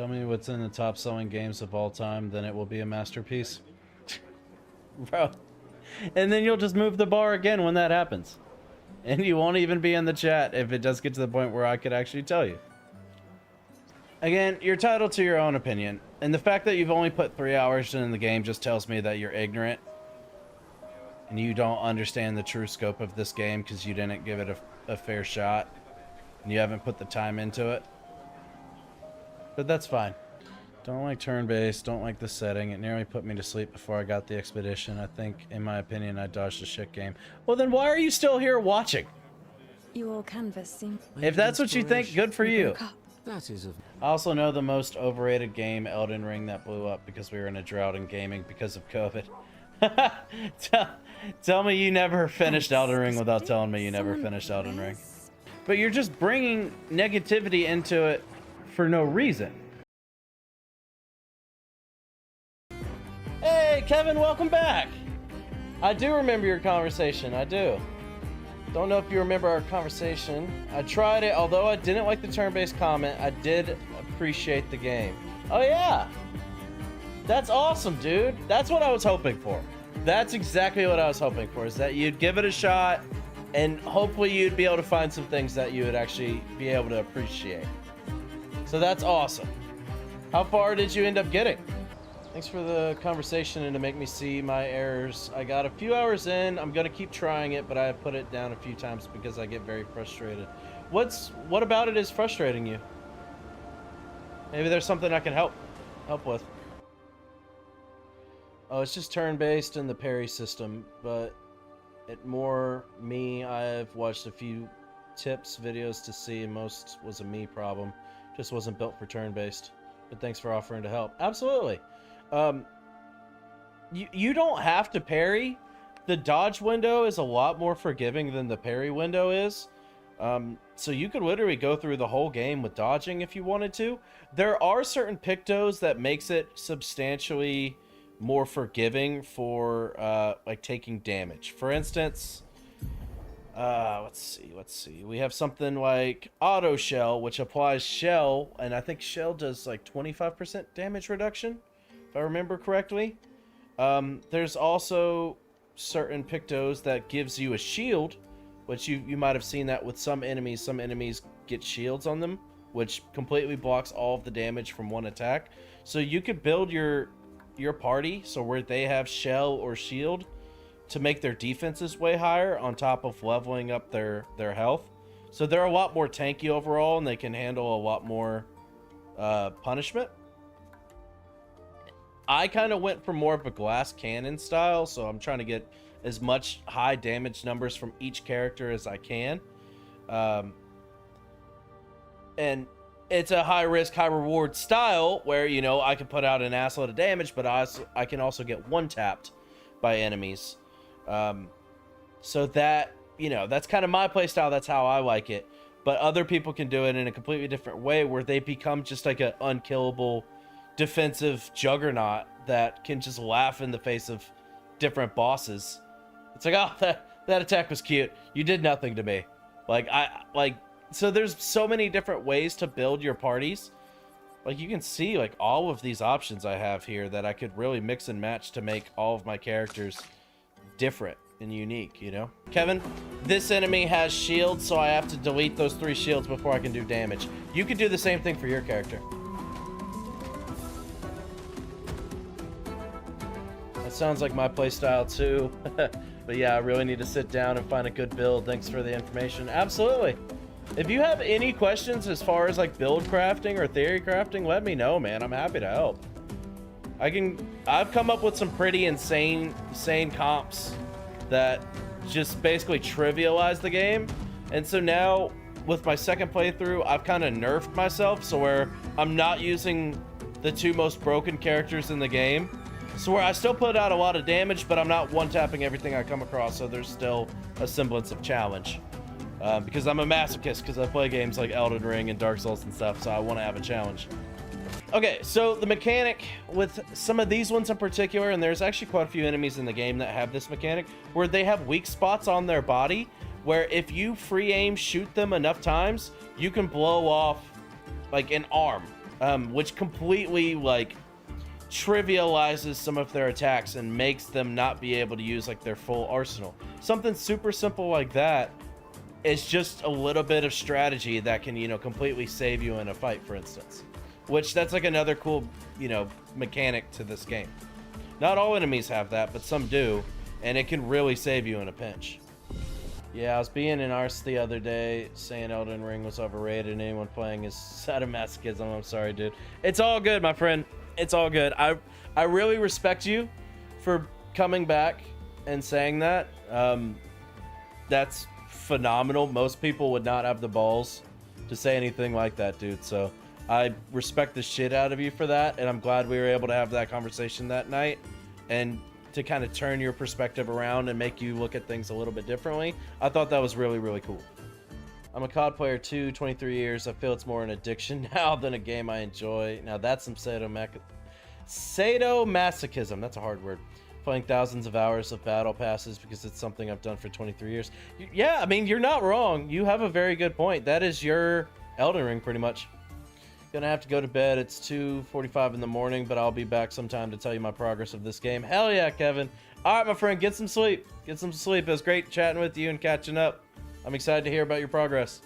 Tell me what's in the top selling games of all time, then it will be a masterpiece. Bro. And then you'll just move the bar again when that happens. And you won't even be in the chat if it does get to the point where I could actually tell you. Again, you're entitled to your own opinion. And the fact that you've only put 3 hours in the game just tells me that you're ignorant. And you don't understand the true scope of this game because you didn't give it a fair shot. And you haven't put the time into it. But that's fine. Don't like turn-based, don't like the setting. It nearly put me to sleep before I got the expedition. I think, in my opinion, I dodged a shit game. Well, then why are you still here watching? Your canvas seems... If that's what you think, good for you. That is a... I also know the most overrated game, Elden Ring, that blew up because we were in a drought in gaming because of COVID. Tell me you never finished Elden Ring without telling me you never finished Elden Ring. But you're just bringing negativity into it for no reason. Hey, Kevin, welcome back. I do remember your conversation. I do. Don't know if you remember our conversation. I tried it, although I didn't like the turn-based comment, I did appreciate the game. Oh, yeah. That's awesome, dude. That's what I was hoping for. That's exactly what I was hoping for, is that you'd give it a shot, and hopefully you'd be able to find some things that you would actually be able to appreciate. So that's awesome. How far did you end up getting? Thanks for the conversation and to make me see my errors. I got a few hours in. I'm going to keep trying it, but I have put it down a few times because I get very frustrated. What about it is frustrating you? Maybe there's something I can help with. Oh, it's just turn-based in the parry system, but I've watched a few tips videos to see, and most was a me problem. Just wasn't built for turn-based. But thanks for offering to help. Absolutely. You don't have to parry. The dodge window is a lot more forgiving than the parry window is. So you could literally go through the whole game with dodging if you wanted to. There are certain pictos that makes it substantially more forgiving for like taking damage. For instance, let's see. We have something like auto shell, which applies shell, and I think shell does like 25% damage reduction, if I remember correctly. There's also certain pictos that gives you a shield, which you might have seen that with some enemies. Some enemies get shields on them, which completely blocks all of the damage from one attack. So you could build your party so where they have shell or shield to make their defenses way higher on top of leveling up their health. So they're a lot more tanky overall, and they can handle a lot more punishment. I kind of went for more of a glass cannon style, so I'm trying to get as much high damage numbers from each character as I can. And it's a high risk, high reward style where, you know, I can put out an assload of damage, but I can also get one tapped by enemies. So that, you know, that's kind of my play style. That's how I like it. But other people can do it in a completely different way where they become just like an unkillable defensive juggernaut that can just laugh in the face of different bosses. It's like, oh, that attack was cute. You did nothing to me. So there's so many different ways to build your parties. Like, you can see like all of these options I have here that I could really mix and match to make all of my characters different and unique, you know? Kevin, this enemy has shields, so I have to delete those 3 shields before I can do damage. You could do the same thing for your character. That sounds like my playstyle too. But yeah, I really need to sit down and find a good build. Thanks for the information. Absolutely. If you have any questions as far as like build crafting or theory crafting, let me know, man. I'm happy to help. I've come up with some pretty insane comps that just basically trivialize the game. And so now with my second playthrough, I've kind of nerfed myself so where I'm not using the 2 most broken characters in the game. So where I still put out a lot of damage, but I'm not one-tapping everything I come across, so there's still a semblance of challenge. Because I'm a masochist, because I play games like Elden Ring and Dark Souls and stuff, so I want to have a challenge. Okay, so the mechanic with some of these ones in particular, and there's actually quite a few enemies in the game that have this mechanic, where they have weak spots on their body, where if you free aim shoot them enough times, you can blow off like an arm which completely like trivializes some of their attacks and makes them not be able to use like their full arsenal. Something super simple like that is just a little bit of strategy that can, you know, completely save you in a fight, for instance. Which that's like another cool, you know, mechanic to this game. Not all enemies have that, but some do, and it can really save you in a pinch. Yeah, I was being in Ars the other day saying Elden Ring was overrated and anyone playing is sadomasochism. I'm sorry, dude. It's all good, my friend. It's all good. I really respect you for coming back and saying that. That's phenomenal. Most people would not have the balls to say anything like that, dude. So I respect the shit out of you for that, and I'm glad we were able to have that conversation that night and to kind of turn your perspective around and make you look at things a little bit differently. I thought that was really, really cool. I'm a COD player too, 23 years. I feel it's more an addiction now than a game I enjoy. Now that's some sadomasochism. That's a hard word. Playing thousands of hours of battle passes because it's something I've done for 23 years. Yeah, I mean, you're not wrong. You have a very good point. That is your Elden Ring, pretty much. Gonna have to go to bed. It's 2:45 in the morning, but I'll be back sometime to tell you my progress of this game. Hell yeah, Kevin. All right, my friend, get some sleep. Get some sleep. It was great chatting with you and catching up. I'm excited to hear about your progress.